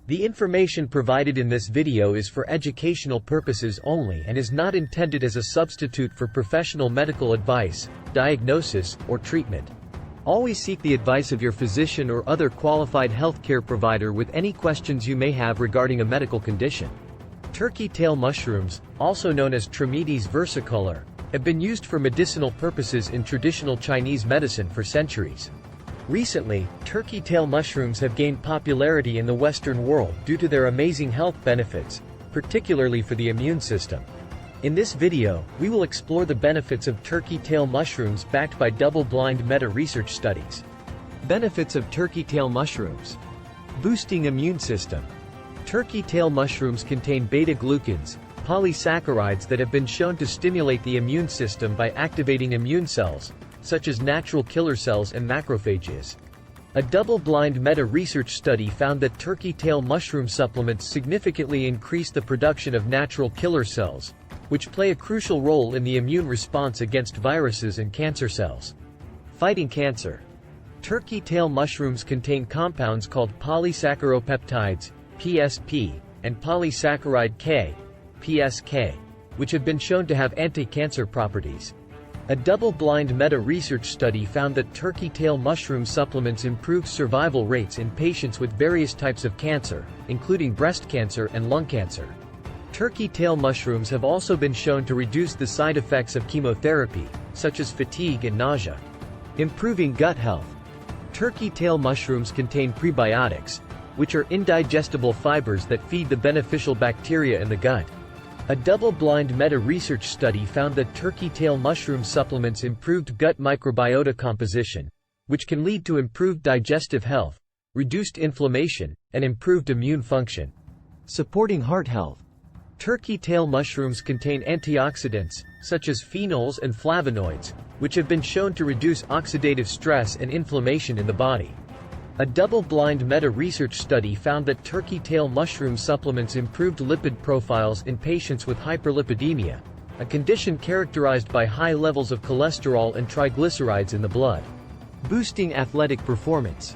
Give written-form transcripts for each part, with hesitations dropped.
The information provided in this video is for educational purposes only and is not intended as a substitute for professional medical advice, diagnosis, or treatment. Always seek the advice of your physician or other qualified healthcare provider with any questions you may have regarding a medical condition. Turkey tail mushrooms, also known as Trametes versicolor, have been used for medicinal purposes in traditional Chinese medicine for centuries. Recently, turkey tail mushrooms have gained popularity in the Western world due to their amazing health benefits, particularly for the immune system. In this video, we will explore the benefits of turkey tail mushrooms backed by double-blind meta-research studies. Benefits of turkey tail mushrooms. Boosting immune system. Turkey tail mushrooms contain beta-glucans, polysaccharides that have been shown to stimulate the immune system by activating immune cells, such as natural killer cells and macrophages. A double-blind meta-research study found that turkey tail mushroom supplements significantly increase the production of natural killer cells, which play a crucial role in the immune response against viruses and cancer cells. Fighting cancer. Turkey tail mushrooms contain compounds called polysaccharopeptides, PSP, and polysaccharide K, PSK, which have been shown to have anti-cancer properties. A double-blind meta-research study found that turkey tail mushroom supplements improved survival rates in patients with various types of cancer, including breast cancer and lung cancer. Turkey tail mushrooms have also been shown to reduce the side effects of chemotherapy, such as fatigue and nausea. Improving gut health. Turkey tail mushrooms contain prebiotics, which are indigestible fibers that feed the beneficial bacteria in the gut. A double-blind meta-research study found that turkey tail mushroom supplements improved gut microbiota composition, which can lead to improved digestive health, reduced inflammation, and improved immune function. Supporting heart health. Turkey tail mushrooms contain antioxidants, such as phenols and flavonoids, which have been shown to reduce oxidative stress and inflammation in the body. A double-blind meta-research study found that turkey tail mushroom supplements improved lipid profiles in patients with hyperlipidemia, a condition characterized by high levels of cholesterol and triglycerides in the blood. Boosting athletic performance.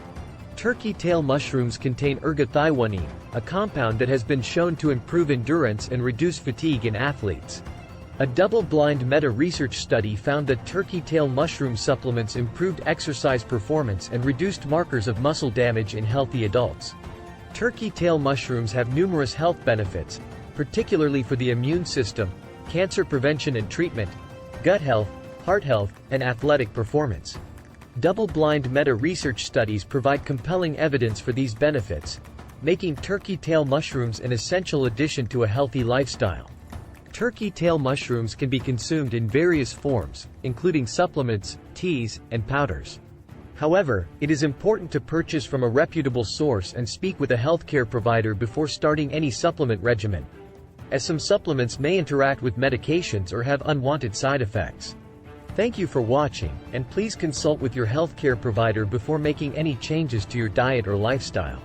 Turkey tail mushrooms contain ergothioneine, a compound that has been shown to improve endurance and reduce fatigue in athletes. A double-blind meta-research study found that turkey tail mushroom supplements improved exercise performance and reduced markers of muscle damage in healthy adults. Turkey tail mushrooms have numerous health benefits, particularly for the immune system, cancer prevention and treatment, gut health, heart health, and athletic performance. Double-blind meta-research studies provide compelling evidence for these benefits, making turkey tail mushrooms an essential addition to a healthy lifestyle. Turkey tail mushrooms can be consumed in various forms, including supplements, teas, and powders. However, it is important to purchase from a reputable source and speak with a healthcare provider before starting any supplement regimen, as some supplements may interact with medications or have unwanted side effects. Thank you for watching, and please consult with your healthcare provider before making any changes to your diet or lifestyle.